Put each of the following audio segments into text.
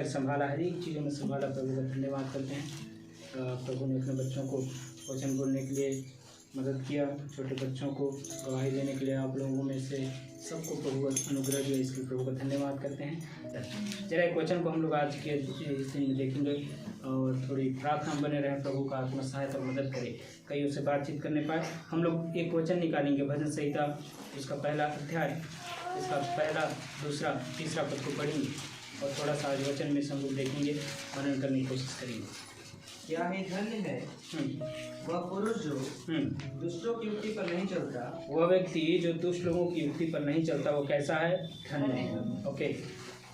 संभाला, हर एक चीज़ों में संभाला। प्रभु का धन्यवाद करते हैं। प्रभु ने अपने बच्चों को वचन बोलने के लिए मदद किया, छोटे बच्चों को गवाही देने के लिए आप लोगों में से सबको प्रभु का अनुग्रह दिया, इसलिए प्रभु का धन्यवाद करते हैं। जरा एक वचन को हम लोग आज के इस दिन में देखेंगे और थोड़ी प्रार्थना बने रहें, प्रभु का आत्मा सहायता मदद करे, कईयों से बातचीत करने पाए। हम लोग एक वचन निकालेंगे भजन संहिता, उसका पहला अध्याय, इसका पहला, दूसरा, तीसरा पद को पढ़ेंगे और थोड़ा सा आज वचन में हम लोग देखेंगे, मनन करने की कोशिश करेंगे। क्या ही धन्य है वह पुरुष जो दुष्टों की युक्ति पर नहीं चलता, वह व्यक्ति जो दुष्ट लोगों की युक्ति पर नहीं चलता, वो कैसा है? धन्य है। ओके।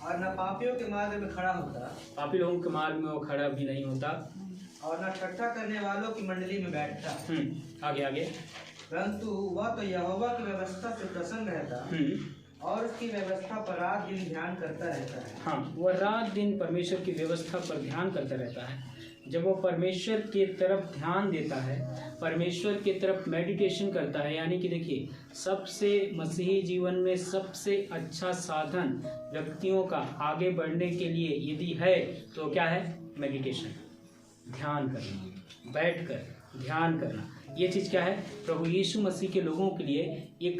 और न पापियों के मार्ग में खड़ा होता, पापी लोगों के मार्ग में वो खड़ा भी नहीं होता, और न ठट्ठा करने वालों की मंडली में बैठता। आगे आगे। परंतु वह तो यहोवा की व्यवस्था से प्रसन्न रहता और उसकी व्यवस्था पर रात दिन ध्यान करता रहता है। हाँ, वह रात दिन परमेश्वर की व्यवस्था पर ध्यान करता रहता है। जब वो परमेश्वर के तरफ ध्यान देता है, परमेश्वर के तरफ मेडिटेशन करता है, यानी कि देखिए, सबसे मसीही जीवन में सबसे अच्छा साधन व्यक्तियों का आगे बढ़ने के लिए यदि है तो क्या है? मेडिटेशन, ध्यान करना, बैठकर ध्यान करना। ये चीज़ क्या है? प्रभु यीशु मसीह के लोगों के लिए एक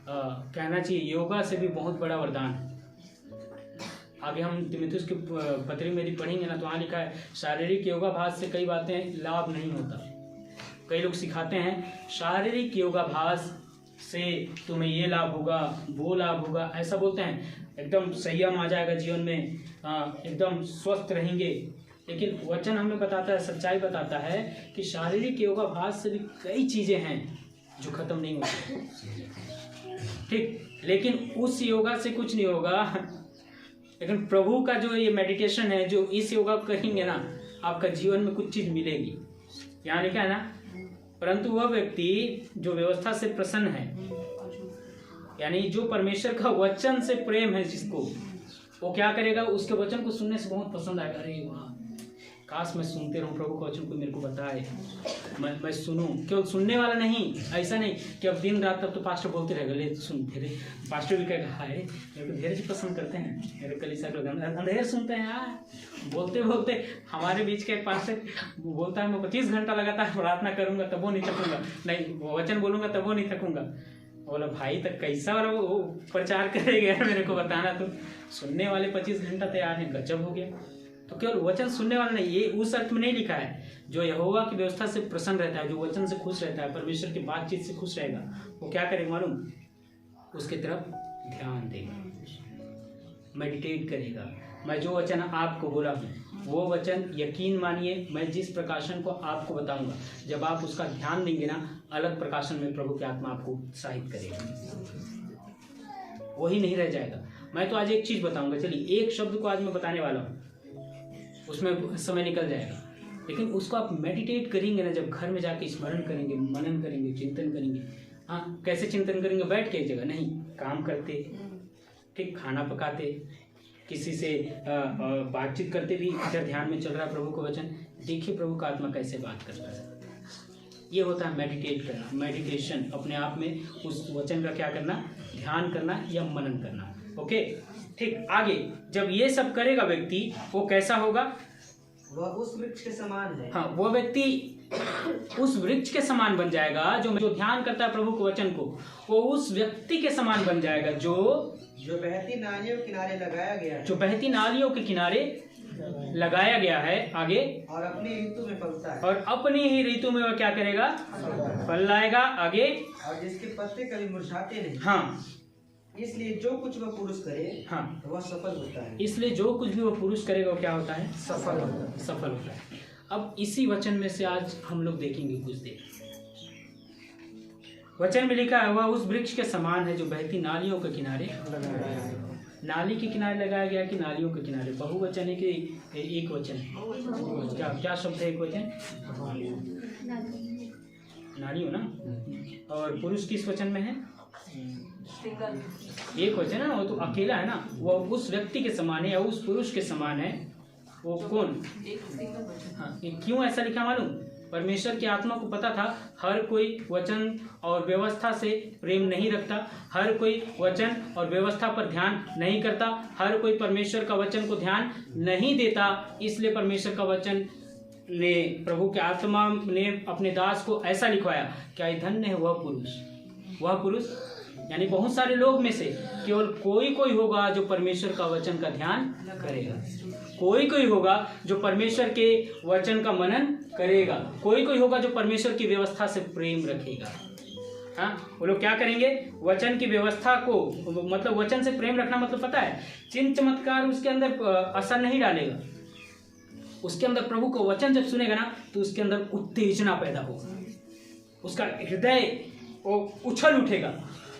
कहना चाहिए योगा से भी बहुत बड़ा वरदान है। आगे हम तीमुथियुस की पत्री में यदि पढ़ेंगे ना, तो वहाँ लिखा है शारीरिक योगाभ्यास से कई बातें लाभ नहीं होता। कई लोग सिखाते हैं शारीरिक योगाभ्यास से तुम्हें ये लाभ होगा, वो लाभ होगा, ऐसा बोलते हैं, एकदम संयम आ जाएगा जीवन में, एकदम स्वस्थ रहेंगे। लेकिन वचन हमें बताता है, सच्चाई बताता है कि शारीरिक योगाभ्यास से भी कई चीज़ें हैं जो खत्म नहीं होती, ठीक। लेकिन उस योगा से कुछ नहीं होगा। लेकिन प्रभु का जो ये मेडिटेशन है, जो इस योगा करेंगे ना, आपका जीवन में कुछ चीज़ मिलेगी। यहाँ लिखा है ना, परंतु वह व्यक्ति जो व्यवस्था से प्रसन्न है, यानी जो परमेश्वर का वचन से प्रेम है जिसको, वो क्या करेगा? उसके वचन को सुनने से बहुत पसंद आएगा। अरे वाह, काश मैं सुनते रहूं प्रभु का वचन, को मेरे को बताए, मैं सुनूं। केवल सुनने वाला नहीं, ऐसा नहीं कि अब दिन रात तब तो पास्टर बोलते रहेगा, ले तो सुन। फिर पास्टर भी कहेगा, हाय मेरे को धीरे से पसंद करते हैं, मेरे कलीसिया लोग अंधेर सुनते हैं यार। बोलते बोलते हमारे बीच के एक पास्टर बोलता है, मैं 25 घंटा लगातार प्रार्थना करूंगा तब वो नहीं थकूंगा, नहीं वचन बोलूंगा तब वो नहीं थकूंगा। बोला भाई तक कैसा वाला वो प्रचार करेगा, मेरे को बताना। तो सुनने वाले 25 घंटा तैयार हैं, गजब हो गया। तो केवल वचन सुनने वाला नहीं, ये उस अर्थ में नहीं लिखा है। जो यहोवा की व्यवस्था से प्रसन्न रहता है, जो वचन से खुश रहता है, परमेश्वर की बातचीत से खुश रहेगा, वो क्या करेगा मालूम? उसके तरफ ध्यान देगा, मेडिटेट करेगा। मैं जो वचन आपको बोला हूँ वो वचन यकीन मानिए, मैं जिस प्रकाशन को आपको बताऊंगा, जब आप उसका ध्यान देंगे ना, अलग प्रकाशन में प्रभु की आत्मा आपको उत्साहित करेगा, वही नहीं रह जाएगा। मैं तो आज एक चीज बताऊंगा, चलिए एक शब्द को आज मैं बताने वाला हूँ, उसमें समय निकल जाएगा, लेकिन उसको आप मेडिटेट करेंगे ना, जब घर में जाके स्मरण करेंगे, मनन करेंगे, चिंतन करेंगे। हाँ, कैसे चिंतन करेंगे? बैठ के एक जगह नहीं, काम करते, ठीक, खाना पकाते, किसी से बातचीत करते भी इधर ध्यान में चल रहा है प्रभु का वचन। देखिए प्रभु का आत्मा कैसे बात करता है। ये होता है मेडिटेट करना, मेडिटेशन, अपने आप में उस वचन का क्या करना? ध्यान करना या मनन करना। ओके, ठीक। आगे जब ये सब करेगा व्यक्ति, वो कैसा होगा? वह उस वृक्ष के समान है। हाँ, वो व्यक्ति उस वृक्ष के समान बन जाएगा। जो ध्यान करता है प्रभु के वचन को, वो उस व्यक्ति के समान बन जाएगा जो बहती नालियों के किनारे लगाया गया है, जो बहती नालियों के किनारे लगाया गया है। आगे, और अपनी ऋतु में फलता है, और अपनी ही ऋतु में वह क्या करेगा? फल लाएगा। आगे, और जिसके पत्ते कभी मुरझाते नहीं। हाँ, इसलिए जो कुछ वह पुरुष करे, हाँ, वह सफल होता है। इसलिए जो कुछ भी वह पुरुष करेगा वो क्या होता है? सफल होता है, सफल होता है। अब इसी वचन में से आज हम लोग देखेंगे कुछ देर। वचन में लिखा है, वह उस वृक्ष के समान है जो बहती नालियों के किनारे लगाया गया। नाली के किनारे लगाया गया कि नालियों के किनारे? बहुवचन है कि एक वचन है? क्या शब्द है एक वचन? नालियों ना। और पुरुष किस वचन में है? एक वचन है ना, वो तो अकेला है ना। वो उस व्यक्ति के समान है या उस पुरुष के समान है। वो कौन? हाँ, क्यों ऐसा लिखा मालूम? परमेश्वर की आत्मा को पता था हर कोई वचन और व्यवस्था से प्रेम नहीं रखता, हर कोई वचन और व्यवस्था पर ध्यान नहीं करता, हर कोई परमेश्वर का वचन को ध्यान नहीं देता। इसलिए परमेश्वर का वचन ने, प्रभु की आत्मा ने अपने दास को ऐसा लिखवाया, क्या धन्य है वह पुरुष यानी बहुत सारे लोग में से केवल कोई होगा जो परमेश्वर का वचन का ध्यान करेगा, कोई होगा जो परमेश्वर के वचन का मनन करेगा, कोई होगा जो परमेश्वर की व्यवस्था से प्रेम रखेगा। हाँ, वो लोग क्या करेंगे? वचन की व्यवस्था को, मतलब वचन से प्रेम रखना मतलब पता है, चिन्ह चमत्कार उसके अंदर असर नहीं डालेगा। उसके अंदर प्रभु को वचन जब सुनेगा ना तो उसके अंदर उत्तेजना पैदा होगा, उसका हृदय वो उछल उठेगा,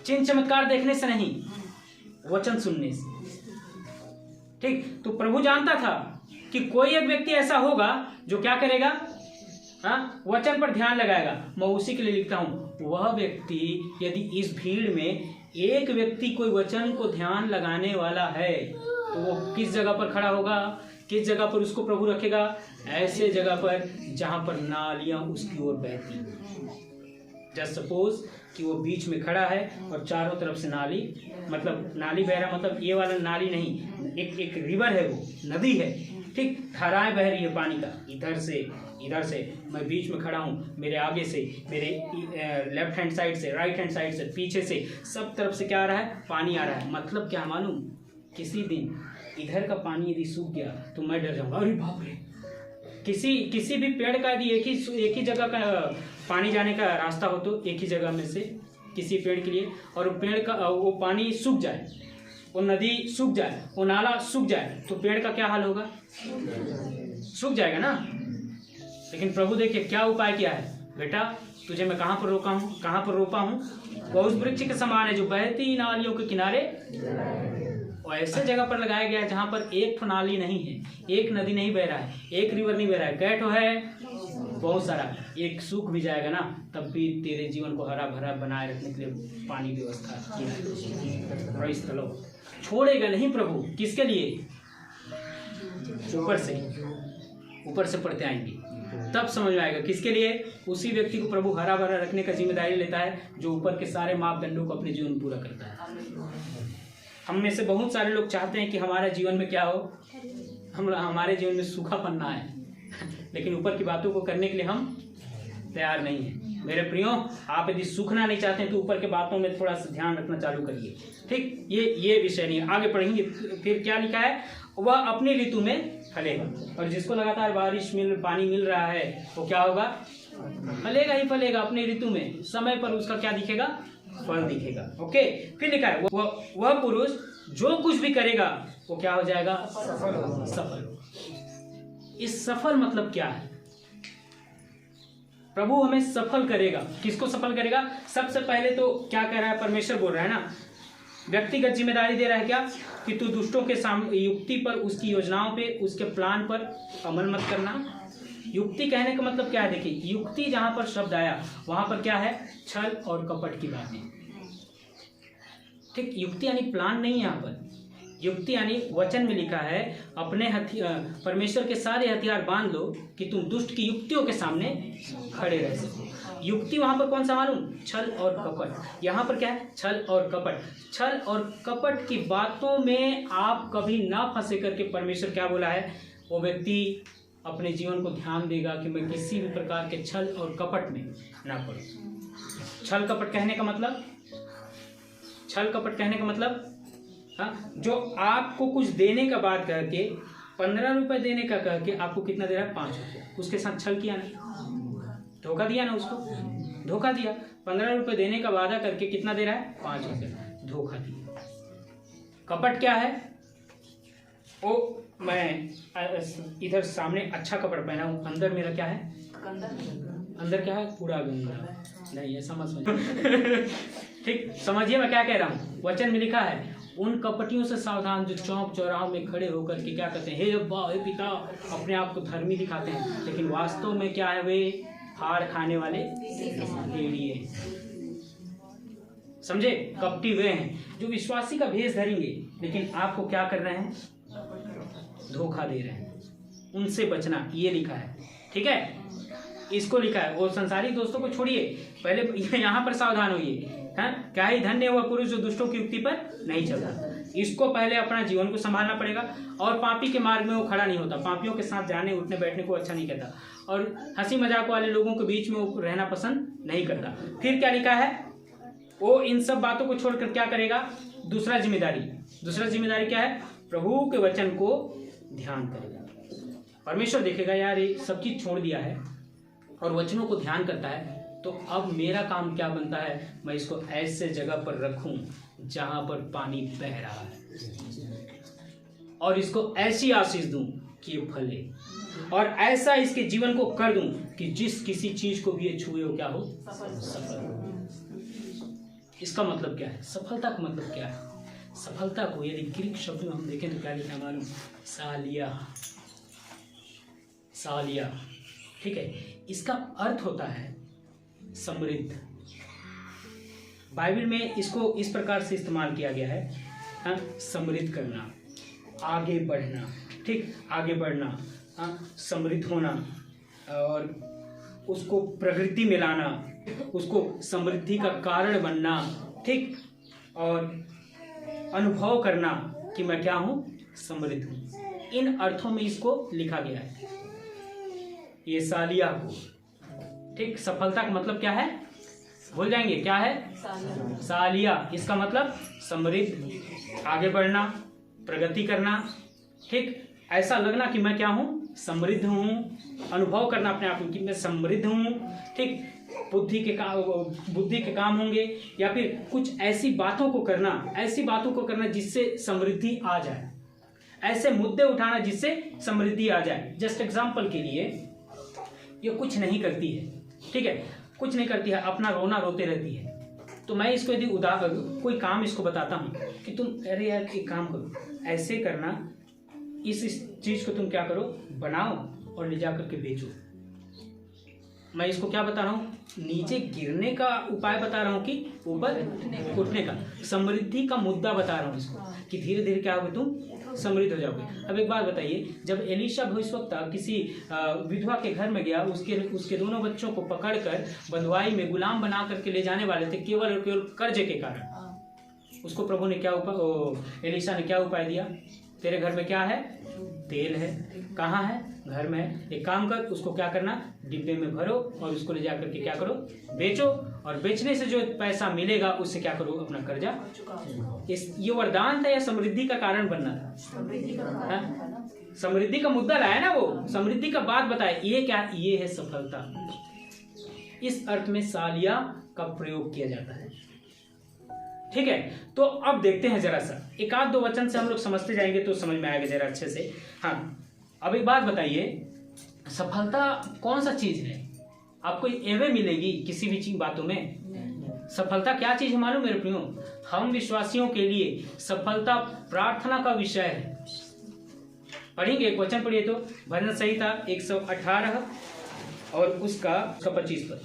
चिन्ह चमत्कार देखने से नहीं, वचन सुनने से। ठीक, तो प्रभु जानता था कि कोई एक व्यक्ति ऐसा होगा जो क्या करेगा? हाँ, वचन पर ध्यान लगाएगा। मैं उसी के लिए लिखता हूं, वह व्यक्ति यदि इस भीड़ में एक व्यक्ति कोई वचन को ध्यान लगाने वाला है तो वो किस जगह पर खड़ा होगा? किस जगह पर उसको प्रभु रखेगा? ऐसे जगह पर जहां पर नालियां उसकी ओर बहती। जस्ट सपोज कि वो बीच में खड़ा है और चारों तरफ से नाली, मतलब नाली बह रहा, मतलब ये वाला नाली नहीं, एक रिवर है, वो नदी है। ठीक, धाराएं बह रही है पानी का, इधर से मैं बीच में खड़ा हूँ, मेरे आगे से, मेरे लेफ्ट हैंड साइड से, राइट हैंड साइड से, पीछे से, सब तरफ से क्या आ रहा है? पानी आ रहा है। मतलब क्या मालूम? किसी दिन इधर का पानी यदि सूख गया तो मैं डर जाऊंगा, अरे बाप रे। किसी भी पेड़ का यदि एक ही जगह का पानी जाने का रास्ता हो तो एक ही जगह में से किसी पेड़ के लिए, और पेड़ का वो पानी सूख जाए, वो नदी सूख जाए, वो नाला सूख जाए तो पेड़ का क्या हाल होगा? सूख जाएगा ना। लेकिन प्रभु देखिए क्या उपाय किया है, बेटा तुझे मैं कहाँ पर रोपा हूँ? वह उस वृक्ष के समान है जो बहती नालियों के किनारे, और ऐसे जगह पर लगाया गया है जहाँ पर एक नाली नहीं है, एक नदी नहीं बह रहा है, एक रिवर नहीं बह रहा है, कैट है बहुत सारा। एक सूख भी जाएगा ना तब भी तेरे जीवन को हरा भरा बनाए रखने के लिए पानी व्यवस्था की है। छोड़ेगा नहीं प्रभु। किसके लिए? ऊपर से पढ़ते आएंगे तब समझ में आएगा किसके लिए। उसी व्यक्ति को प्रभु हरा भरा रखने का जिम्मेदारी लेता है जो ऊपर के सारे मापदंडों को अपने जीवन में पूरा करता है। हम में से बहुत सारे लोग चाहते हैं कि हमारे जीवन में क्या हो, हमारे जीवन में सूखापन ना आए, लेकिन ऊपर की बातों को करने के लिए हम तैयार नहीं हैं। मेरे प्रियो, आप यदि सूखना नहीं चाहते हैं तो ऊपर के बातों में थोड़ा सा ध्यान रखना चालू करिए। ठीक, ये विषय नहीं है, आगे पढ़ेंगे। फिर क्या लिखा है? वह अपनी ऋतु में फलेगा, और जिसको लगातार पानी मिल रहा है वो क्या होगा? फलेगा ही फलेगा अपनी ऋतु में। समय पर उसका क्या दिखेगा? फल दिखेगा। ओके, फिर लिखा है वह पुरुष जो कुछ भी करेगा वो क्या हो जाएगा? सफल। इस सफल मतलब क्या है? प्रभु हमें सफल करेगा। किसको सफल करेगा? सबसे पहले तो क्या कह रहा है? परमेश्वर बोल रहा है ना, व्यक्तिगत जिम्मेदारी दे रहा है क्या? कि तू दुष्टों के युक्ति पर, उसकी योजनाओं पे, उसके प्लान पर अमल मत करना। युक्ति कहने का मतलब क्या है? देखिए, युक्ति जहां पर शब्द आया वहां पर क्या है? छल और कपट की बातें। ठीक, युक्ति यानी प्लान नहीं है यहाँ पर। युक्ति यानी वचन में लिखा है अपने परमेश्वर के सारे हथियार बांध लो कि तुम दुष्ट की युक्तियों के सामने खड़े रह सको। युक्ति वहां पर कौन सा मालूम? छल और कपट। यहाँ पर क्या है? छल और कपट। छल और कपट की बातों में आप कभी ना फंसे करके परमेश्वर क्या बोला है? वो व्यक्ति अपने जीवन को ध्यान देगा कि मैं किसी भी प्रकार के छल और कपट में ना पड़ूं। छल कपट कहने का मतलब, हाँ, जो आपको कुछ देने का बात करके 15 रुपए देने का कह के आपको कितना दे रहा है? 5 रुपये। उसके साथ छल किया ना, धोखा दिया ना, उसको धोखा दिया। 15 रुपए देने का वादा करके कितना दे रहा है? 5 रुपये, धोखा दिया। कपट क्या है? ओ, मैं इधर सामने अच्छा कपड़ा पहना हूँ, अंदर मेरा क्या है? अंदर क्या है? पूरा गंदा। नहीं, ऐसा मत समझिए। ठीक, समझिए मैं क्या कह रहा हूँ। वचन में लिखा है उन कपटियों से सावधान जो चौक चौराहों में खड़े होकर के क्या कहते हैं? हे अब्बा, हे पिता, अपने आप को धर्मी दिखाते हैं, लेकिन वास्तव में क्या है? वे हाड़ खाने वाले भेड़िए। समझे? कपटी वे हैं जो विश्वासी का भेष धरेंगे लेकिन आपको क्या कर रहे हैं? धोखा दे रहे हैं। उनसे बचना, ये लिखा है। ठीक है, इसको लिखा है। वो संसारिक दोस्तों को छोड़िए, पहले यहाँ पर सावधान होइए। हाँ, क्या ही धन्य वह पुरुष जो दुष्टों की युक्ति पर नहीं चलता। इसको पहले अपना जीवन को संभालना पड़ेगा, और पापी के मार्ग में वो खड़ा नहीं होता। पापियों के साथ जाने उठने बैठने को अच्छा नहीं कहता, और हंसी मजाक वाले लोगों के बीच में वो रहना पसंद नहीं करता। फिर क्या लिखा है, वो इन सब बातों को छोड़कर क्या करेगा, दूसरा जिम्मेदारी क्या है, प्रभु के वचन को ध्यान करेगा। परमेश्वर देखेगा यार ये सब चीज छोड़ दिया है और वचनों को ध्यान करता है, तो अब मेरा काम क्या बनता है, मैं इसको ऐसे जगह पर रखूं जहां पर पानी बह रहा है, और इसको ऐसी आशीष दूं कि ये फले, और ऐसा इसके जीवन को कर दूं कि जिस किसी चीज को भी ये छुए हो क्या हो, सफल हो। इसका मतलब क्या है, सफलता का मतलब क्या है? सफलता को यदि ग्रीक शब्द में हम देखें तो क्या लिखा है मालूम, सालिया, ठीक है। इसका अर्थ होता है समृद्ध। बाइबल में इसको इस प्रकार से इस्तेमाल किया गया है, हाँ, समृद्ध करना, आगे बढ़ना, ठीक, आगे बढ़ना, हाँ, समृद्ध होना, और उसको प्रगति में लाना, उसको समृद्धि का कारण बनना, ठीक, और अनुभव करना कि मैं क्या हूं, समृद्ध हूं। इन अर्थों में इसको लिखा गया है, ये सालिया को, ठीक। सफलता का मतलब क्या है, भूल जाएंगे, क्या है, सालिया। इसका मतलब समृद्ध, आगे बढ़ना, प्रगति करना, ठीक, ऐसा लगना कि मैं क्या हूं, समृद्ध हूं, अनुभव करना अपने आप में कि मैं समृद्ध हूं, ठीक। बुद्धि के काम होंगे, या फिर कुछ ऐसी बातों को करना जिससे समृद्धि आ जाए, ऐसे मुद्दे उठाना जिससे समृद्धि आ जाए। जस्ट एग्जाम्पल के लिए, ये कुछ नहीं करती है, ठीक है, कुछ नहीं करती है, अपना रोना रोते रहती है, तो मैं इसको यदि कोई काम इसको बताता हूँ कि तुम, अरे यार एक काम करो, ऐसे करना, इस चीज को तुम क्या करो, बनाओ और ले जा करके बेचो। मैं इसको क्या बता रहा हूँ, नीचे गिरने का उपाय बता रहा हूँ कि ऊपर उठने का, समृद्धि का मुद्दा बता रहा हूँ इसको, कि धीरे धीरे क्या होगा, तुम समृद्ध हो जाओगे। अब एक बात बताइए, जब एलीशा भविष्यवक्ता किसी विधवा के घर में गया, उसके दोनों बच्चों को पकड़कर बंधुआई में गुलाम बना करके ले जाने वाले थे, केवल और केवल कर्जे के कारण, उसको प्रभु ने क्या एलीशा ने क्या उपाय दिया, तेरे घर में क्या है, तेल है, कहाँ है, घर में है, एक काम कर, उसको क्या करना, डिब्बे में भरो और उसको ले जाकर के क्या करो, बेचो, और बेचने से जो पैसा मिलेगा उससे क्या करो, अपना कर्जा। ये वरदान था या समृद्धि का कारण बनना था? समृद्धि का मुद्दा लाया ना वो, समृद्धि का बात बताया, ये क्या, ये है सफलता। इस अर्थ में सालिया का प्रयोग किया जाता है, ठीक है। तो अब देखते हैं जरा सा, एक आध दो वचन से हम लोग समझते जाएंगे तो समझ में आएगा जरा अच्छे से। हाँ, अब एक बात बताइए, सफलता कौन सा चीज है? आपको एवं मिलेगी किसी भी चीज बातों में? सफलता क्या चीज है मालूम मेरे प्रियो? हम विश्वासियों के लिए सफलता प्रार्थना का विषय है। पढ़ेंगे, एक वचन पढ़िए तो, भजन संहिता 118 और उसका 25 पर।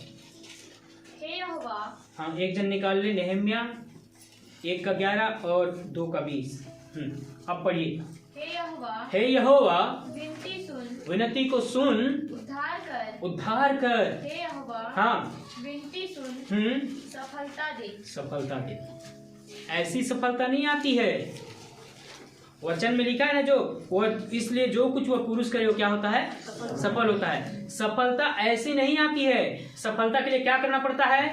हाँ, एक जन निकाल ले, नेहम्या 1:11 और 2:20। अब पढ़िए। हे यहोवा विनती को सुन, उद्धार कर। हे यहोवा हाँ, विनती सुन, सफलता दे। ऐसी सफलता नहीं आती है, वचन में लिखा है ना, जो वो, इसलिए जो कुछ वह पुरुष करे वो क्या होता है, सफल होता है। सफलता ऐसी नहीं आती है, सफलता के लिए क्या करना पड़ता है,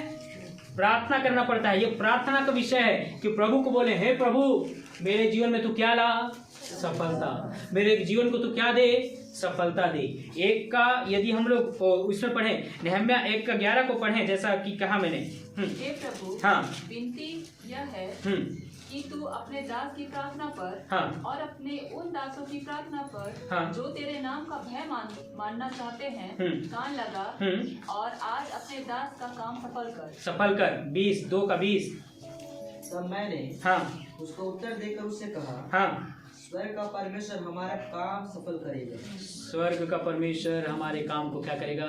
प्रार्थना करना पड़ता है। ये प्रार्थना का विषय है कि प्रभु को बोले, हे प्रभु मेरे जीवन में तू क्या ला, सफलता, मेरे जीवन को तू क्या दे, सफलता दे। एक का यदि हम लोग उसमें पढ़ें, नेहम्या 1:11 को पढ़ें, जैसा कि कहा मैंने। हे प्रभु, हाँ, विनती यह है कि तू अपने दास की प्रार्थना पर, हाँ, और अपने उन दासों की प्रार्थना पर, हाँ, जो तेरे नाम का भय मानना चाहते हैं, कान लगा, और आज अपने दास का काम सफल कर। 2:20। तब मैंने हाँ उसको उत्तर देकर उससे कहा, हाँ, स्वर्ग का परमेश्वर हमारा काम सफल करेगा। स्वर्ग का परमेश्वर हमारे काम को क्या करेगा,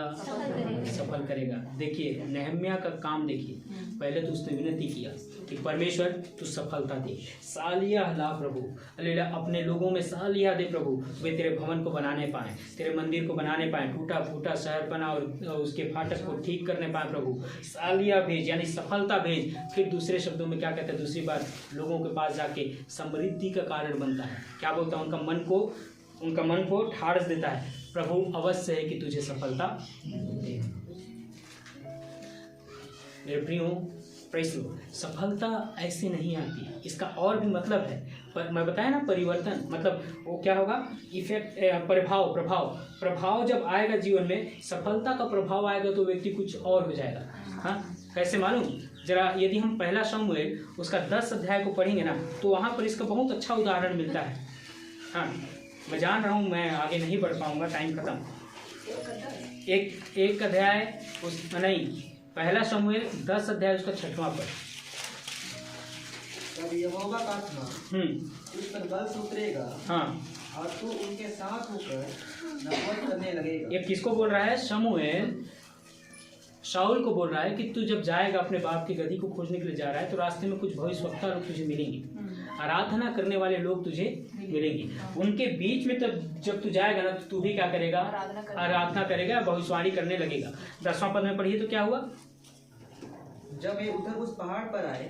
सफल करेगा। देखिए नेहम्या का काम देखिए, पहले तो उसने विनती किया कि परमेश्वर तू सफलता दे, सालिया ला प्रभु, अल्लाह अपने लोगों में सालिया दे प्रभु, वे तेरे भवन को बनाने पाए, तेरे मंदिर को बनाने पाए, टूटा फूटा शहर बना और उसके फाटक को ठीक करने पाए प्रभु, सालिया भेज यानी सफलता भेज। फिर दूसरे शब्दों में क्या कहते हैं, दूसरी बार लोगों के पास जाके समृद्धि का कारण बनता है। क्या बोलता है, उनका मन को ठाढ़स देता है, प्रभु अवश्य है कि तुझे सफलता दे। मेरे प्रियो, प्रेस लो, सफलता ऐसे नहीं आती है, इसका और भी मतलब है। पर मैं बताया ना, परिवर्तन मतलब वो क्या होगा, इफेक्ट, प्रभाव जब आएगा जीवन में, सफलता का प्रभाव आएगा तो व्यक्ति कुछ और हो जाएगा। हाँ, कैसे मालूम, जरा यदि हम पहला शमूएल उसका 10 अध्याय को पढ़ेंगे ना, तो वहाँ पर इसका बहुत अच्छा उदाहरण मिलता है। हाँ, मैं जान रहा हूँ मैं आगे नहीं बढ़ पाऊंगा, टाइम खत्म। एक अध्याय नहीं, पहला शमूएल 10 अध्याय उसका 6वां पद। तब यहोवा का आत्मा उस पर बल से उतरेगा, हाँ, और तू उनके साथ होकर नबूवत करने लगेगा। ये किसको बोल रहा है, शमूएल शाऊल को बोल रहा है कि तू जब जाएगा अपने बाप की गद्दी को खोजने के लिए जा रहा है, तो रास्ते में कुछ भविष्यवक्ता लोग तुझे मिलेंगे, आराधना करने वाले लोग तुझे मिलेंगे। उनके बीच में तो जब तू जाएगा ना, तो तू भी क्या करेगा, आराधना करेगा, भविष्यवाणी करने लगेगा। 10वां पद में पढ़िए तो क्या हुआ, जब ये उधर उस पहाड़ पर आए,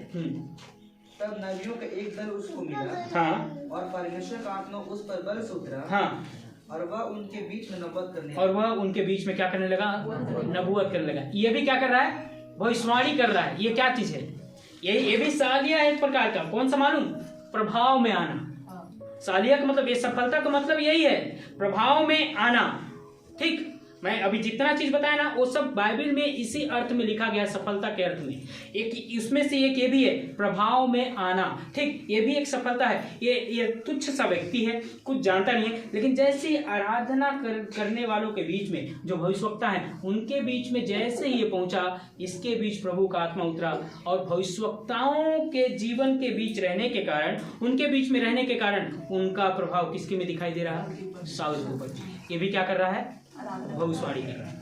तब नबियों का एक दल उसको मिला, हाँ, और परमेश्वर का आत्मा उस पर बल से उतरा, हाँ, और वह उनके बीच में नबूवत करने और वह उनके बीच में क्या करने लगा, नबूवत करने लगा। ये भी क्या कर रहा है, भविष्यवाणी कर रहा है। ये क्या चीज है, ये भी सालिया है एक प्रकार का। कौन सा मालूम, प्रभाव में आना। सालिया का मतलब, ये सफलता का मतलब यही है, प्रभाव में आना। ठीक, मैं अभी जितना चीज बताया ना, वो सब बाइबल में इसी अर्थ में लिखा गया, सफलता के अर्थ में। एक इसमें से एक ये भी है, प्रभाव में आना। ठीक, ये भी एक सफलता है। ये तुच्छ सा व्यक्ति है, कुछ जानता नहीं है, लेकिन जैसे आराधना करने वालों के बीच में जो भविष्यवक्ता है, उनके बीच में जैसे ही ये पहुंचा, इसके बीच प्रभु का आत्मा उतरा, और भविष्यवक्ताओं के जीवन के बीच रहने के कारण, उनके बीच में रहने के कारण, उनका प्रभाव किसके में दिखाई दे रहा है, शाऊल के ऊपर। ये भी क्या कर रहा है, भविष्यवाणी कर रहा है।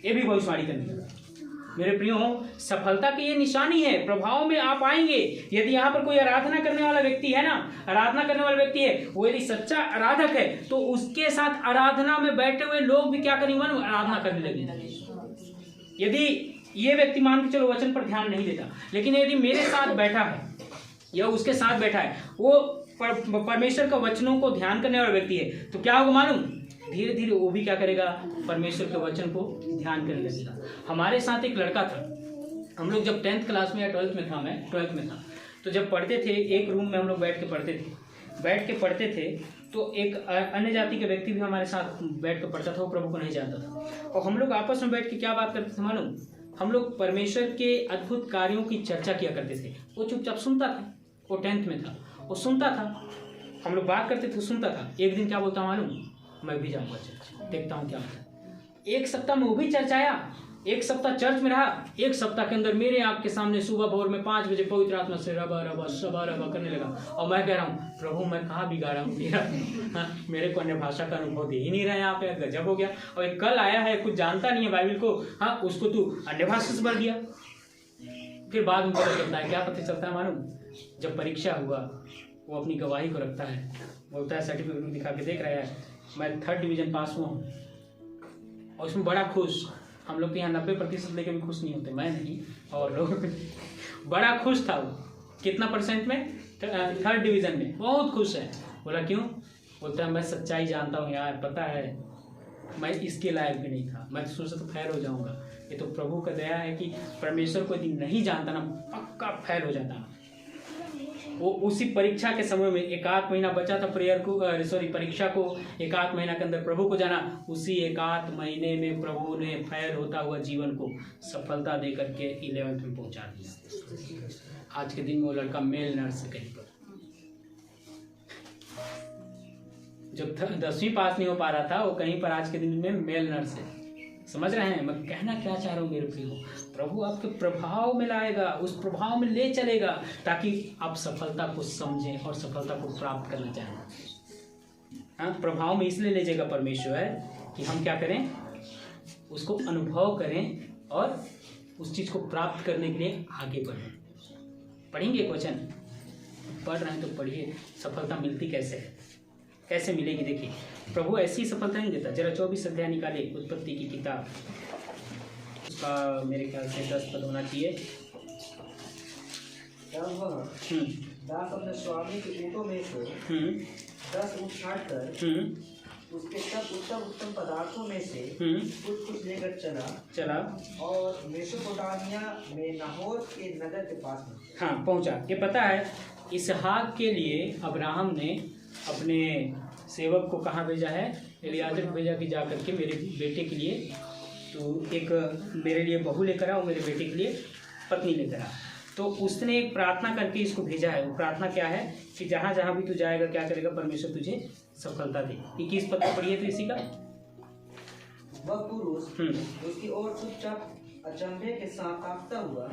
ये भी भविष्यवाणी करने लगा। मेरे प्रियो, सफलता की ये निशानी है, प्रभाव में आप आएंगे। यदि यहाँ पर कोई आराधना करने वाला व्यक्ति है ना, आराधना करने वाला व्यक्ति है, वो यदि सच्चा आराधक है, तो उसके साथ आराधना में बैठे हुए लोग भी क्या करेंगे, आराधना करने लगेंगे। यदि ये व्यक्ति मान के चलो वचन पर ध्यान नहीं देता, लेकिन यदि मेरे साथ बैठा है या उसके साथ बैठा है, वो परमेश्वर का वचनों को ध्यान करने वाला व्यक्ति है, तो क्या होगा मालूम, धीरे धीरे वो भी क्या करेगा, परमेश्वर के वचन को ध्यान करने लगेगा। हमारे साथ एक लड़का था, हम लोग जब 10th क्लास में या 12th में था, मैं 12th में था, तो जब पढ़ते थे, एक रूम में हम लोग बैठ के पढ़ते थे, तो एक अन्य जाति के व्यक्ति भी हमारे साथ बैठ कर पढ़ता था, वो प्रभु को नहीं जानता था, और हम लोग आपस में बैठ के क्या बात करते थे मालूम, हम लोग परमेश्वर के अद्भुत कार्यों की चर्चा किया करते थे। वो चुपचाप सुनता था, वो 10th में था, वो सुनता था, हम लोग बात करते थे, सुनता था। एक दिन क्या बोलता मालूम, मैं भी जाऊंगा चर्च, देखता हूँ क्या होता है। एक सप्ताह में वो भी चर्च आया, एक सप्ताह चर्च में रहा। एक सप्ताह के अंदर मेरे आँख के सामने सुबह भोर में 5 बजे पवित्र आत्मा से रबा रबा शबा रबा करने लगा, और मैं कह रहा हूँ, प्रभु मैं कहाँ बिगाड़ा हूँ, मेरे को अन्य भाषा का अनुभव दे ही नहीं रहा है यहाँ पे, गजब हो गया। और एक कल आया है, कुछ जानता नहीं है बाइबल को, हाँ, उसको तू अन्य भाषा से भर दिया। फिर बाद में पता चलता है, क्या पता चलता है मालूम, जब परीक्षा हुआ, वो अपनी गवाही को रखता है, बोलता है, सर्टिफिकेट दिखा के देख रहा है, मैं 3rd डिवीजन पास हुआ हूँ, और उसमें बड़ा खुश। हम लोग तो यहाँ 90% लेके भी खुश नहीं होते, मैं नहीं और लोग बड़ा खुश था वो। कितना % में, 3rd डिवीजन में, बहुत खुश है। बोला क्यों, बोलता है मैं सच्चाई जानता हूँ यार, पता है मैं इसके लायक भी नहीं था, मैं तो सोचा तो फेल हो जाऊँगा। ये तो प्रभु का दया है कि परमेश्वर को यदि नहीं जानता ना, पक्का फेल हो जाता। वो उसी परीक्षा के समय में 1 महीना बचा था परीक्षा को, 1 महीना के अंदर प्रभु को जाना, उसी 1 महीने में प्रभु ने फैल होता हुआ जीवन को सफलता दे करके 11th में पहुंचा दिया। आज के दिन में वो लड़का मेल नर्स है कहीं पर, जब 10वीं पास नहीं हो पा रहा था, वो कहीं पर आज के दिन में मेल नर्स है। समझ रहे हैं मैं कहना क्या चाह रहा हूँ मेरे प्रियो, प्रभु आपके प्रभाव में लाएगा, उस प्रभाव में ले चलेगा, ताकि आप सफलता को समझें और सफलता को प्राप्त करना चाहें। हाँ, प्रभाव में इसलिए ले जाएगा परमेश्वर कि हम क्या करें, उसको अनुभव करें और उस चीज़ को प्राप्त करने के लिए आगे बढ़ें। पढ़ेंगे क्वेश्चन, पढ़ रहे हैं तो पढ़िए। सफलता मिलती कैसे है, कैसे मिलेगी? देखिए प्रभु ऐसी सफलता नहीं देता। जरा 24 अध्याय निकाले उत्पत्ति की किताब, उसका मेरे ख्याल से 10 पद होना चाहिए। तब वह दास अपने स्वामी के ऊँटों में से 10 ऊँट छाट कर उसके सब उत्तम उत्तम पदार्थों में से कुछ लेकर चला और मेसोपोटामिया में नाहोर के नगर के पास पहुंचा। ये पता है इसहाक के लिए अब्राहम ने अपने सेवक को कहाँ भेजा है? एलियाजर को भेजा कि जा करके मेरे बेटे के लिए तो एक मेरे लिए बहू लेकर आओ, मेरे बेटे के लिए पत्नी लेकर आ। तो उसने एक प्रार्थना करके इसको भेजा है। वो प्रार्थना क्या है कि जहाँ जहाँ भी तू जाएगा क्या करेगा? परमेश्वर तुझे सफलता दे। 21 पद पढ़िए तो इसी का। वह पुरुष उसकी ओर चुपचाप अचंभे के साथ ताकता हुआ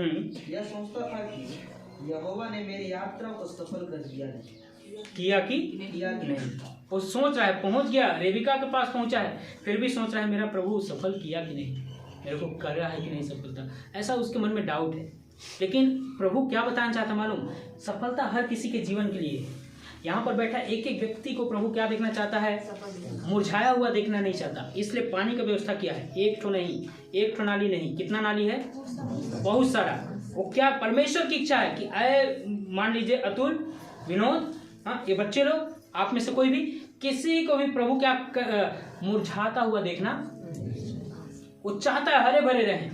यह सोचता था कि यहोवा ने मेरी यात्रा को सफल कर दिया नहीं। किया नहीं। वो सोच रहा है, पहुंच गया, रेबिका के पास पहुंचा है, फिर भी सोच रहा है मेरा प्रभु सफल किया कि नहीं, मेरे को कर रहा है कि नहीं सफलता, ऐसा उसके मन में डाउट है। लेकिन प्रभु क्या बताना चाहता मालूम? सफलता हर किसी के जीवन के लिए। यहाँ पर बैठा एक एक व्यक्ति को प्रभु क्या देखना चाहता है? मुरझाया हुआ देखना नहीं चाहता। इसलिए पानी का व्यवस्था किया है। एक ठो नहीं, एक ठो नाली नहीं, कितना नाली है? बहुत सारा। वो क्या परमेश्वर की इच्छा है कि आए, मान लीजिए अतुल, विनोद, हाँ ये बच्चे लोग, आप में से कोई भी, किसी को भी प्रभु क्या मुरझाता हुआ देखना? वो चाहता है हरे भरे रहें,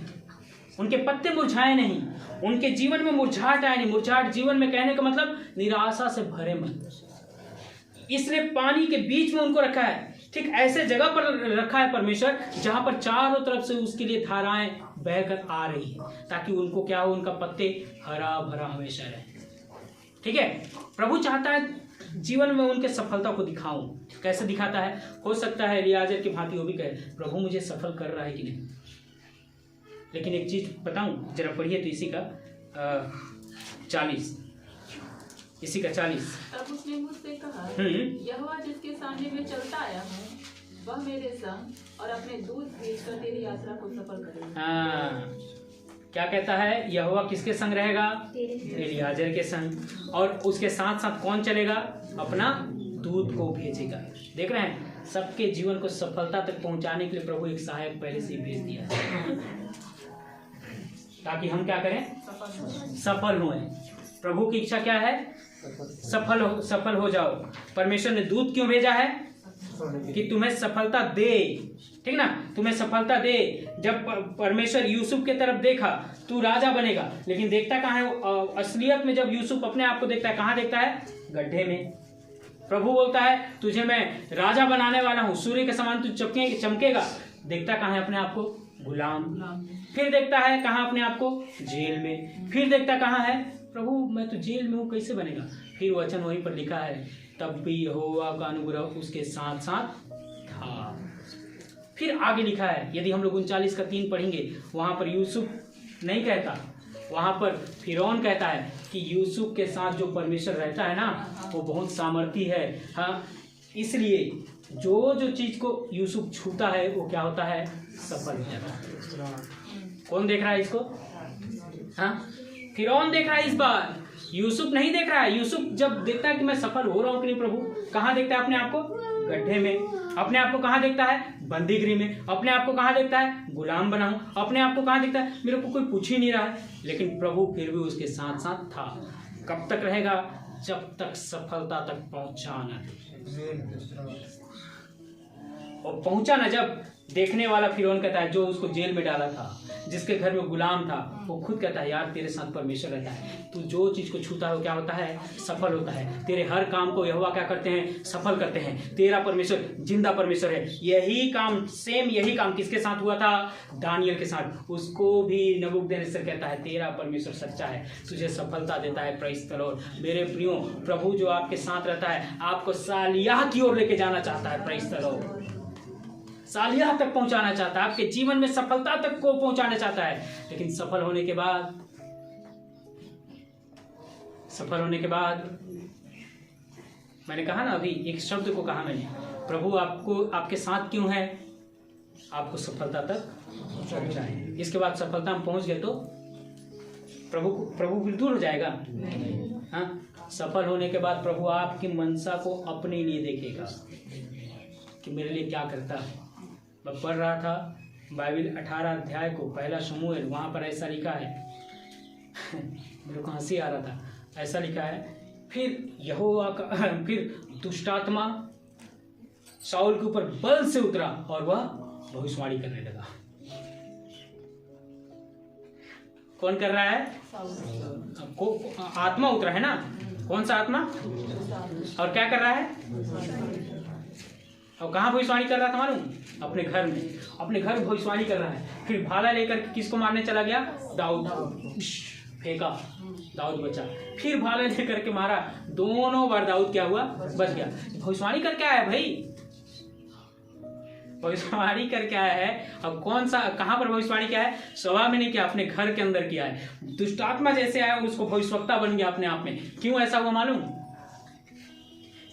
उनके पत्ते मुरझाए नहीं, उनके जीवन में मुरझाहट आए नहीं। मुरझाहट जीवन में कहने का मतलब निराशा से भरे मन। इसलिए पानी के बीच में उनको रखा है। ठीक ऐसे जगह पर रखा है परमेश्वर जहां पर चारों तरफ से उसके लिए धाराएं बहकर आ रही है, ताकि उनको क्या हो, उनका पत्ते हरा भरा हमेशा रहे। ठीक है, प्रभु चाहता है जीवन में उनके सफलता को दिखाऊं। कैसे दिखाता है? हो सकता है एलियाजर की भांति वो भी कहे प्रभु मुझे सफल कर रहा है कि नहीं। लेकिन एक चीज बताऊं, जरा पढ़िए तो इसी का 40, इसी का 40। तब उसने मुझसे कहा, यहोवा जिसके सामने मैं चलता आया हूँ वह मेरे संग और अपने दूत भेजकर तेरी यात्रा को सफल करेगा। क्या कहता है? यहोवा किसके संग रहेगा? एलियाजर के संग। और उसके साथ साथ कौन चलेगा? अपना दूत को भेजेगा। देख रहे हैं, सबके जीवन को सफलता तक पहुंचाने के लिए प्रभु एक सहायक पहले से ही भेज दिया है, ताकि हम क्या करें? सफल हुए। प्रभु की इच्छा क्या है? सफल हो जाओ। परमेश्वर ने दूत क्यों भेजा है? कि तुम्हें सफलता दे। ठीक ना, तुम्हें सफलता दे। जब परमेश्वर यूसुफ के तरफ देखा, तू राजा बनेगा, लेकिन देखता कहाँ है? असलियत में जब यूसुफ अपने आप को देखता है, कहाँ देखता है? गड्ढे में। प्रभु बोलता है तुझे मैं राजा बनाने वाला हूँ, सूर्य के समान तू चमकेगा। देखता कहाँ है अपने आप को? गुलाम। फिर देखता है कहाँ अपने आप को? जेल में। फिर देखता कहाँ है? प्रभु मैं तो जेल में हूँ, कैसे बनेगा? फिर वचन वहीं पर लिखा है, तब भी यहोवा का अनुग्रह उसके साथ साथ था। फिर आगे लिखा है, यदि हम लोग 39 का 3 पढ़ेंगे, वहां पर यूसुफ नहीं कहता, वहां पर फिरौन कहता है कि यूसुफ के साथ जो परमेश्वर रहता है ना, वो बहुत सामर्थी है। हाँ, इसलिए जो चीज को यूसुफ छूता है वो क्या होता है? सफल हो जाता है। कौन देख रहा है इसको? हाँ, फिरौन देख रहा है इस बार, यूसुफ नहीं देख रहा है। यूसुफ जब देखता है कि मैं सफल हो रहा हूँ कि नहीं प्रभु, कहाँ देखता है अपने आप को? गड्ढे में। अपने आप को कहाँ देखता है? बंदीगृह में। अपने आप को कहाँ देखता है? गुलाम बना हूं। अपने आप को कहाँ देखता है? मेरे को कोई पूछ ही नहीं रहा है। लेकिन प्रभु फिर भी उसके साथ साथ था। कब तक रहेगा? जब तक सफलता तक पहुंचाना। और पहुंचा ना जब, देखने वाला फिरौन कहता है, जो उसको जेल में डाला था, जिसके घर में गुलाम था, वो खुद कहता है यार तेरे साथ परमेश्वर रहता है, तू जो चीज को छूता है वो क्या होता है? सफल होता है। तेरे हर काम को यहोवा क्या करते हैं? सफल करते हैं। तेरा परमेश्वर जिंदा परमेश्वर है। यही काम, सेम यही काम किसके साथ हुआ था? दानियल के साथ। उसको भी नबूकदनेस्सर कहता है तेरा परमेश्वर सच्चा है, तुझे सफलता देता है। Praise the Lord. मेरे प्रियो, प्रभु जो आपके साथ रहता है, आपको सालियाह की ओर लेके जाना चाहता है। Praise the Lord. सालियाह तक पहुंचाना चाहता है, आपके जीवन में सफलता तक को पहुंचाना चाहता है। लेकिन सफल होने के बाद मैंने कहा ना, अभी एक शब्द को कहा मैंने, प्रभु आपके साथ क्यों है? आपको सफलता तक पहुंचाए। इसके बाद सफलता में पहुंच गए तो प्रभु फिर दूर हो जाएगा? हाँ, सफल होने के बाद प्रभु आपकी मनसा को अपने लिए देखेगा कि मेरे लिए क्या करता है। मैं पढ़ रहा था बाइबल 18 अध्याय को, पहला शमूएल, वहाँ पर ऐसा लिखा है मेरे को हंसी आ रहा था, ऐसा लिखा है, फिर दुष्टात्मा शाऊल के ऊपर बल से उतरा और वह भविष्यवाणी करने लगा। कौन कर रहा है? आत्मा उतरा है ना। कौन सा आत्मा? और क्या कर रहा है? और कहाँ भविष्यवाणी कर रहा था मालूम? अपने घर में, अपने घर में भविष्यवाणी कर रहा है। फिर भाला लेकर किसको मारने चला गया? दाऊद। फेंका, दाऊद बचा। फिर भाला लेकर के मारा, दोनों बार दाऊद क्या हुआ? बच गया। भविष्यवाणी करके आया भाई, भविष्यवाणी करके आया है। अब कौन सा, कहाँ पर भविष्यवाणी किया है? सभा में नहीं किया, अपने घर के अंदर किया है। दुष्टात्मा जैसे आया उसको भविष्यवक्ता बन गया अपने आप में। क्यों ऐसा हुआ मालूम?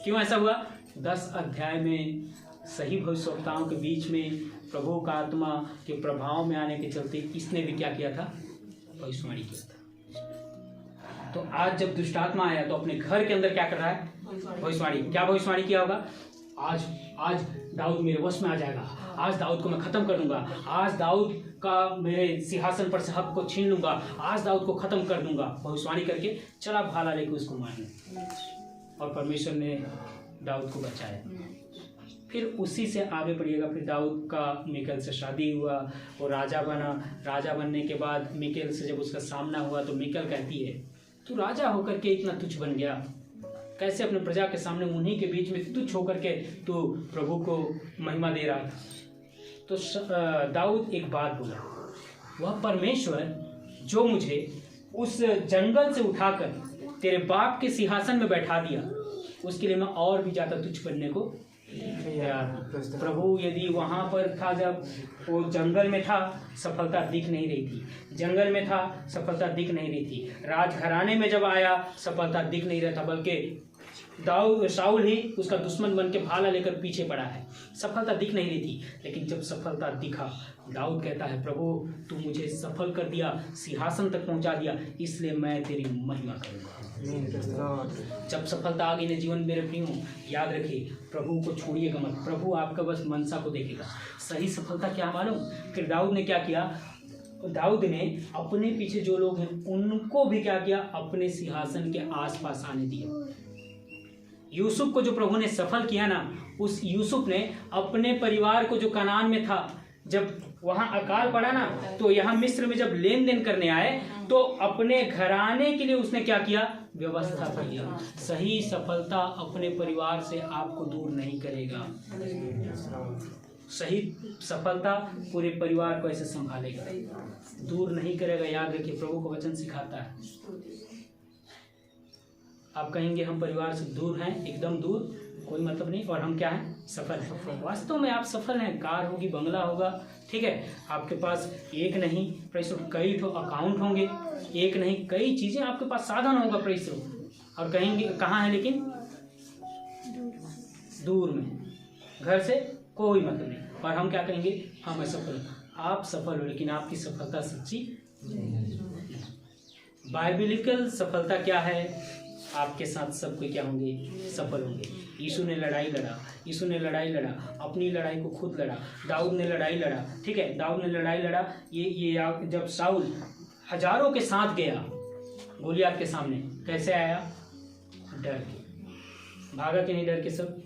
क्यों ऐसा हुआ? 10 अध्याय में सही भविष्यवक्ताओं के बीच में प्रभु का आत्मा के प्रभाव में आने के चलते इसने भी क्या किया था? भविष्यवाणी किया था। तो आज जब दुष्टात्मा आया तो अपने घर के अंदर क्या कर रहा है? भविष्यवाणी। क्या भविष्यवाणी किया होगा? आज दाऊद मेरे वश में आ जाएगा, आज दाऊद को मैं खत्म कर दूंगा, आज दाऊद का मेरे सिंहासन पर से हक को छीन लूंगा, आज दाऊद को खत्म कर दूंगा। भविष्यवाणी करके चला भाला लेके उसको मारने, और परमेश्वर ने दाऊद को बचाया। फिर उसी से आगे बढ़िएगा। फिर दाऊद का मीकल से शादी हुआ, वो राजा बना। राजा बनने के बाद मीकल से जब उसका सामना हुआ तो मीकल कहती है, तू राजा होकर के इतना तुच्छ बन गया, कैसे अपने प्रजा के सामने उन्हीं के बीच में तुच्छ होकर के तू प्रभु को महिमा दे रहा था। तो दाऊद एक बात बोला, वह परमेश्वर जो मुझे उस जंगल से उठाकर तेरे बाप के सिंहासन में बैठा दिया, उसके लिए मैं और भी ज़्यादा तुच्छ बनने को तैयार हूं। प्रभु यदि वहाँ पर था, जब वो जंगल में था, सफलता दिख नहीं रही थी। जंगल में था, सफलता दिख नहीं रही थी। राजघराने में जब आया, सफलता दिख नहीं रहा था, बल्कि शाऊल ही उसका दुश्मन बन के भाला लेकर पीछे पड़ा है। सफलता दिख नहीं रही थी। लेकिन जब सफलता दिखा, दाऊद कहता है, प्रभु तू मुझे सफल कर दिया, सिंहासन तक पहुंचा दिया, इसलिए मैं तेरी महिमा करूंगा। जब सफलता आ गई ना जीवन मेरे प्रियो, याद रखिए, प्रभु को छोड़िएगा मत। प्रभु आपका बस मनसा को देखेगा। सही सफलता क्या मालूम? फिर दाऊद ने क्या किया? दाऊद ने अपने पीछे जो लोग हैं उनको भी क्या किया? अपने सिंहासन के आसपास आने दिया। यूसुफ को जो प्रभु ने सफल किया ना, उस यूसुफ ने अपने परिवार को जो कनान में था, जब वहां अकाल पड़ा ना, तो यहाँ मिस्र में जब लेन देन करने आए तो अपने घराने के लिए उसने क्या किया? व्यवस्था किया। सही सफलता अपने परिवार से आपको दूर नहीं करेगा। सही सफलता पूरे परिवार को ऐसे संभालेगा, दूर नहीं करेगा। याद रखिए, प्रभु का वचन सिखाता है। आप कहेंगे हम परिवार से दूर हैं, एकदम दूर, कोई मतलब नहीं। और हम क्या हैं? सफल हैं। वास्तव में आप सफल हैं। कार होगी, बंगला होगा, ठीक है, आपके पास एक नहीं कई तो अकाउंट होंगे, एक नहीं कई चीजें आपके पास, साधन होगा प्रेसो। और कहेंगे कहाँ है? लेकिन दूर में, घर से कोई मतलब नहीं। और हम क्या कहेंगे? हाँ मैं सफल हूँ। आप सफल हो, लेकिन आपकी सफलता सच्ची। बाइबिलिकल सफलता क्या है? आपके साथ सब कोई क्या होंगे? सफल होंगे। यीशु ने लड़ाई लड़ा, अपनी लड़ाई को खुद लड़ा। दाऊद ने लड़ाई लड़ा, ठीक है, दाऊद ने लड़ाई लड़ा। ये जब शाऊल हजारों के साथ गया गोलियत के सामने, कैसे आया? डर के भागा कि नहीं? डर के सब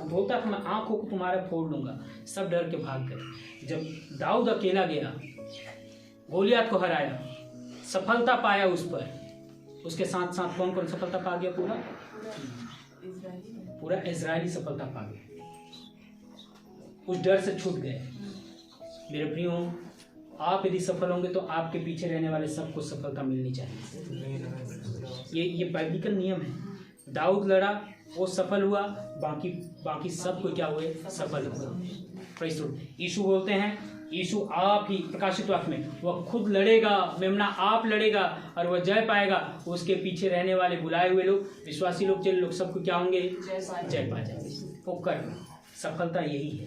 बोलता था, मैं आंखों को तुम्हारे फोड़ लूंगा। सब डर के भाग गए। जब दाऊद अकेला गया, गोलियत को हराया, सफलता पाया उस पर। उसके साथ साथ कौन कौन सफलता पा गया? पूरा इजरायली सफलता पा गया। उस डर से छूट गए। मेरे प्रियो, आप यदि सफल होंगे तो आपके पीछे रहने वाले सबको सफलता मिलनी चाहिए। ये बाइबिलिकल नियम है। दाऊद लड़ा, वो सफल हुआ, बाकी सबको क्या हुए? सफल हुआ। Praise the Lord. यीशु बोलते हैं, यीशु आप ही, प्रकाशित वाक्य में, वह खुद लड़ेगा, मेमना आप लड़ेगा और वह जय पाएगा। उसके पीछे रहने वाले बुलाए हुए लोग, विश्वासी लोग, चल लोग, सबको क्या होंगे? जय पा जाएंगे। वो कर सफलता यही है।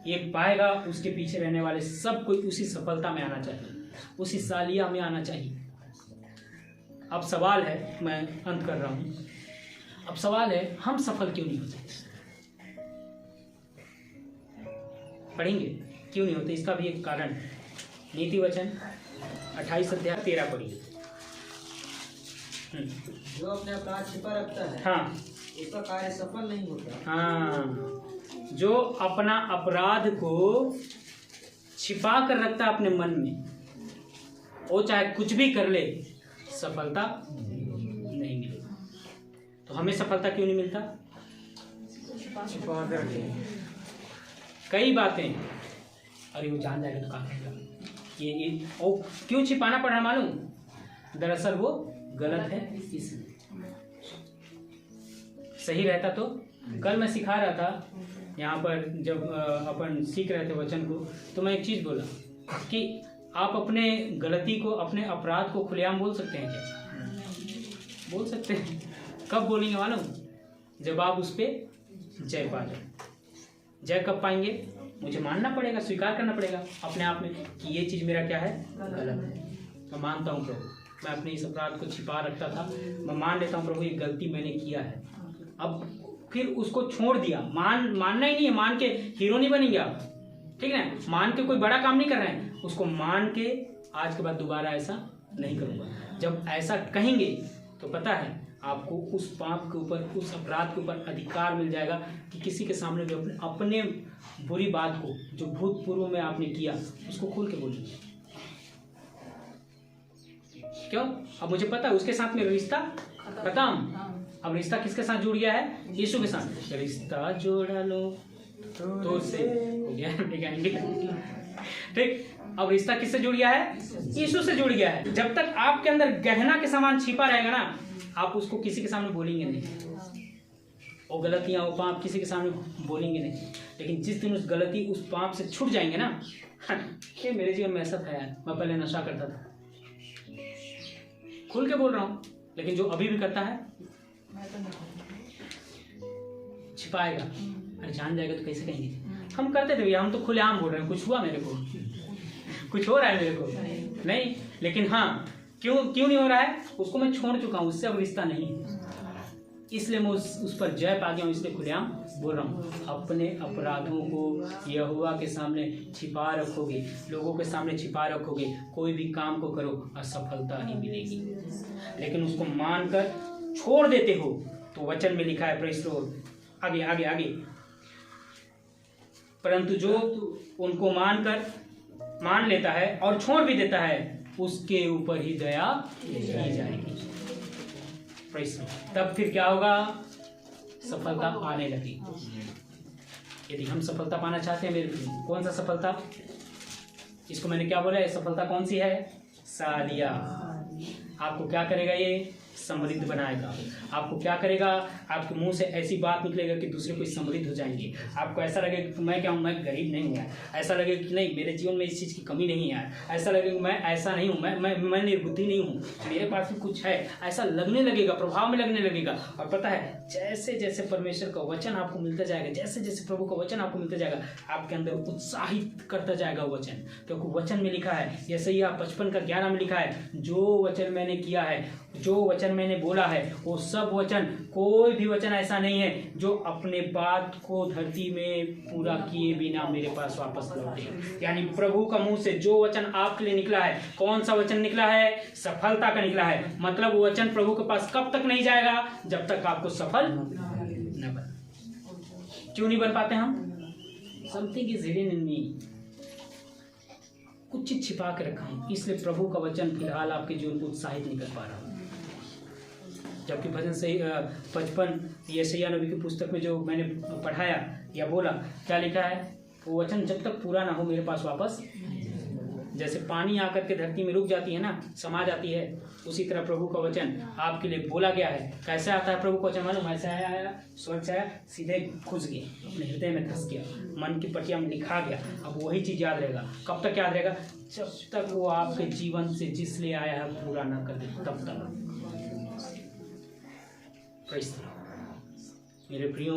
एक पाएगा, उसके पीछे रहने वाले सब कोई उसी सफलता में आना चाहिए। उसी सालिया में आना चाहिए। अब सवाल है, मैं अंत कर रहा हूँ, अब सवाल है हम सफल क्यों नहीं होते? पढ़ेंगे क्यों नहीं होते, इसका भी एक कारण है। नीति वचन 28 अध्याय 13 पढ़िए। जो अपने अपराध छिपा रखता है, हाँ, उसका कार्य सफल नहीं होता। हाँ, जो अपना अपराध को छिपा कर रखता है अपने मन में, वो चाहे कुछ भी कर ले, सफलता नहीं मिलेगी। तो हमें सफलता क्यों नहीं मिलता? छिपा कर रखे कई बातें, अरे वो जान जाएगा तो क्या कहेगा, ये ओ क्यों छिपाना पड़ रहा मालूम? दरअसल वो गलत है, इसलिए। सही रहता तो कल मैं सिखा रहा था यहाँ पर, जब अपन सीख रहे थे वचन को, तो मैं एक चीज़ बोला कि आप अपने गलती को, अपने अपराध को खुलेआम बोल सकते हैं क्या? बोल सकते हैं। कब बोलेंगे मालूम? जब आप उस पर जय पा जाए। जय कब पाएंगे? मुझे मानना पड़ेगा, स्वीकार करना पड़ेगा अपने आप में कि ये चीज़ मेरा क्या है, गलत है। मैं मानता हूँ प्रभु, मैं अपने इस अपराध को छिपा रखता था, मैं मान लेता हूँ प्रभु ये गलती मैंने किया है। अब फिर उसको छोड़ दिया, मानना ही नहीं है, मान के हीरो नहीं बनेंगे आप, ठीक है ना? मान के कोई बड़ा काम नहीं कर रहे हैं, उसको मान के आज के बाद दोबारा ऐसा नहीं करूँगा। जब ऐसा कहेंगे तो पता है आपको उस पाप के ऊपर, उस अपराध के ऊपर अधिकार मिल जाएगा कि किसी के सामने भी अपने बुरी बात को, जो भूतपूर्व में आपने किया, उसको खुल के बोलिए। क्यों? अब मुझे पता है उसके साथ मेरा रिश्ता खत्म। अब रिश्ता किसके साथ जुड़ गया है? यीशु के साथ। रिश्ता जोड़ा लो तो से हो गया, ठीक। अब रिश्ता किससे जुड़ गया है? यीशु से जुड़ गया है। जब तक आपके अंदर गहना के समान छिपा रहेगा ना, आप उसको किसी के सामने बोलेंगे नहीं, वो गलतियां, वो पाप किसी के सामने बोलेंगे नहीं। लेकिन जिस दिन उस गलती, उस पाप से छूट जाएंगे ना, कि मेरे जीवन में ऐसा था यार, मैं पहले नशा करता था, खुल के बोल रहा हूँ, लेकिन जो अभी भी करता है छिपाएगा। अरे जान जाएगा तो कैसे कहेंगे? हम करते थे भैया, हम तो खुलेआम बोल रहे हैं, कुछ हुआ मेरे को, कुछ हो रहा है मेरे को नहीं। लेकिन हाँ, क्यों नहीं हो रहा है? उसको मैं छोड़ चुका हूँ, उससे अब रिश्ता नहीं है, इसलिए मैं उस पर जय पा गया हूँ, इसलिए खुलेआम बोल रहा हूँ। अपने अपराधों को यहोवा के सामने छिपा रखोगे, लोगों के सामने छिपा रखोगे, कोई भी काम को करो, असफलता ही मिलेगी। लेकिन उसको मानकर छोड़ देते हो तो वचन में लिखा है, प्रेस लॉर्ड, आगे आगे आगे, परंतु जो उनको मान लेता है और छोड़ भी देता है, उसके ऊपर ही दया की जाएगी। तब फिर क्या होगा? सफलता आने लगी। यदि हम सफलता पाना चाहते हैं मेरे प्रिय, कौन सा सफलता? इसको मैंने क्या बोला है? सफलता कौन सी है? सालिया। आपको क्या करेगा? ये समृद्ध बनाएगा। आपको क्या करेगा? आपके मुंह से ऐसी बात निकलेगा कि दूसरे कोई समृद्ध हो जाएंगे। आपको ऐसा लगेगा कि मैं क्या हूँ, मैं गरीब नहीं हूँ यार, ऐसा लगेगा कि नहीं मेरे जीवन में इस चीज़ की कमी नहीं है यार, ऐसा लगेगा कि मैं ऐसा नहीं हूँ, मैं निर्बुद्धि नहीं हूँ, मेरे पास भी कुछ है, ऐसा लगने लगेगा, प्रभाव में लगने लगेगा। और पता है, जैसे जैसे परमेश्वर का वचन आपको मिलता जाएगा, जैसे जैसे प्रभु का वचन आपको मिलता जाएगा, आपके अंदर उत्साहित करता जाएगा वचन। क्योंकि वचन में लिखा है, यशायाह 55:11 में लिखा है, जो वचन मैंने किया है, जो वचन मैंने बोला है, वो सब वचन, कोई भी वचन ऐसा नहीं है जो अपने बात को धरती में पूरा किए बिना मेरे पास वापस लौटे। यानी प्रभु का मुंह से जो वचन आपके लिए निकला है, कौन सा वचन निकला है? सफलता का निकला है। मतलब वो वचन प्रभु के पास कब तक नहीं जाएगा? जब तक आपको सफल न बन। क्यों नहीं बन पाते हम? समथिंग इज हिडन इन मी, कुछ चीज छिपा के रखा हूं, इसलिए प्रभु का वचन फिलहाल आपके जीवन को उत्साहित नहीं कर पा रहा। जबकि भजन से 55 यशायाह नबी की पुस्तक में जो मैंने पढ़ाया या बोला, क्या लिखा है? वो वचन जब तक पूरा ना हो मेरे पास वापस, जैसे पानी आकर के धरती में रुक जाती है ना, समा जाती है, उसी तरह प्रभु का वचन आपके लिए बोला गया है। कैसे आता है प्रभु का वचन? मालूम? ऐसा आया, स्वर्ग से आया, सीधे घुस गया, अपने हृदय में धस गया, मन की पटिया में लिखा गया। अब वही चीज़ याद रहेगा। कब तक याद रहेगा? जब तक वो आपके जीवन से जिस लिए आया है पूरा ना कर दे, तब तक। मेरे प्रियो,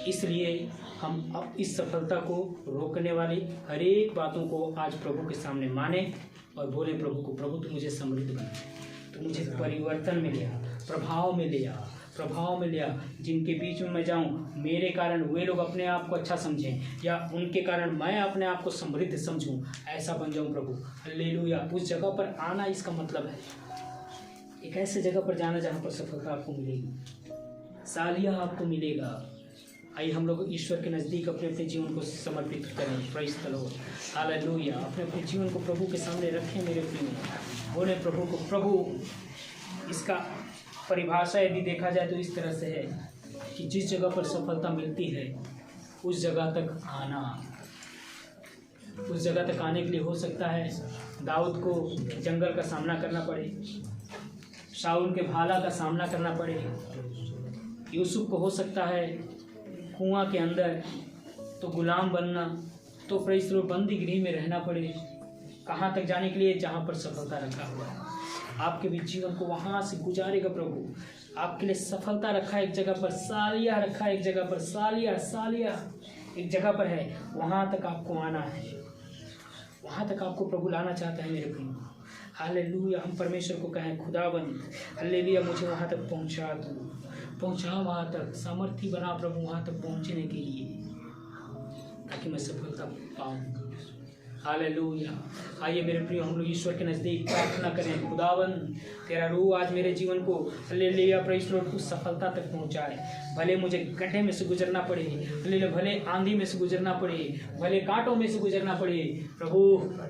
इसलिए हम अब इस सफलता को रोकने वाली हर एक बातों को आज प्रभु के सामने माने। और बोले प्रभु को, प्रभु तू मुझे समृद्ध बना, तू मुझे परिवर्तन में ले आ, प्रभाव में ले आ, प्रभाव में ले आ। जिनके बीच में मैं जाऊं मेरे कारण वे लोग अपने आप को अच्छा समझें या उनके कारण मैं अपने आप को समृद्ध समझूं, ऐसा बन जाऊं प्रभु। हालेलुया। उस जगह पर आना इसका मतलब है एक ऐसे जगह पर जाना जहाँ पर सफलता आपको मिलेगी, सालिया आपको मिलेगा। आइए हम लोग ईश्वर के नज़दीक अपने अपने जीवन को समर्पित करें। Praise the Lord. हालेलुया। अपने अपने जीवन को प्रभु के सामने रखें मेरे प्रिय। बोले प्रभु को, प्रभु इसका परिभाषा यदि देखा जाए तो इस तरह से है कि जिस जगह पर सफलता मिलती है उस जगह तक आना। उस जगह तक आने के लिए हो सकता है दाऊद को जंगल का सामना करना पड़े, शाऊल के भाला का सामना करना पड़े, यूसुफ को हो सकता है कुआं के अंदर तो गुलाम बनना, तो प्रेज़ द लॉर्ड बंदी गृह में रहना पड़े। कहाँ तक जाने के लिए? जहाँ पर सफलता रखा हुआ है। आपके भी जीवन को वहाँ से गुजारेगा प्रभु। आपके लिए सफलता रखा है एक जगह पर, सालिया रखा है एक जगह पर, सालिया सालिया एक जगह पर है, वहाँ तक आपको आना है, वहाँ तक आपको प्रभु लाना चाहता है मेरे प्रिय। हालेलुया। हम परमेश्वर को कहें, खुदाबंद हालेलुया मुझे वहाँ तक पहुँचा दो, पहुँचा वहाँ तक, सामर्थ्य बना प्रभु वहाँ तक पहुँचने के लिए, ताकि मैं सफलता पाऊँ। हालेलुया। आइए मेरे प्रिय हम लोग ईश्वर के नज़दीक प्रार्थना करें। खुदावंद तेरा रूह आज मेरे जीवन को हालेलुया प्रेज़ द लॉर्ड उस सफलता तक पहुँचाए। भले मुझे गड्ढे में से गुजरना पड़े, हालेलुया, भले आंधी में से गुजरना पड़े, भले कांटों में से गुजरना पड़े, प्रभु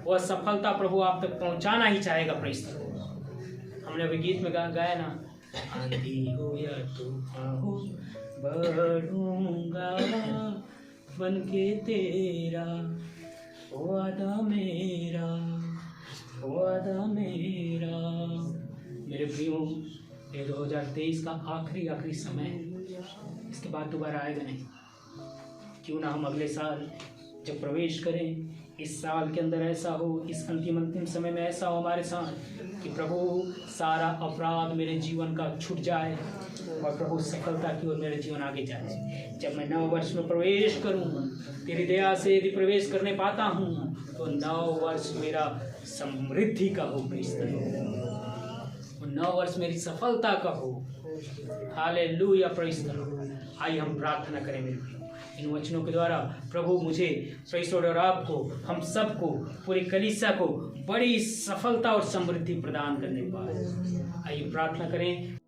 वह सफलता प्रभु आप तक पहुँचाना ही चाहेगा। Praise the Lord. हमने अभी गीत में गाया ना, आंधी हो या तूफान हो बढ़ूंगा बन के तेरा, वादा मेरा, वादा मेरा। मेरे प्रियो, ये 2023 का आखिरी समय, इसके बाद दोबारा आएगा नहीं। क्यों ना हम अगले साल जब प्रवेश करें, इस साल के अंदर ऐसा हो, इस अंतिम समय में ऐसा हो हमारे साथ कि प्रभु सारा अपराध मेरे जीवन का छूट जाए और प्रभु सफलता की ओर मेरे जीवन आगे जाए। जब मैं 9 वर्ष में प्रवेश करूं, तेरी दया से यदि प्रवेश करने पाता हूं, तो 9 वर्ष मेरा समृद्धि का हो, 9 वर्ष मेरी सफलता का हो। Hallelujah praise the Lord. आइए हम प्रार्थना करें मेरे प्रिय। इन वचनों के द्वारा प्रभु मुझे प्रेज़ द लॉर्ड और आपको, हम सबको, पूरी कलीसिया को बड़ी सफलता और समृद्धि प्रदान करने पाए। आइए प्रार्थना करें।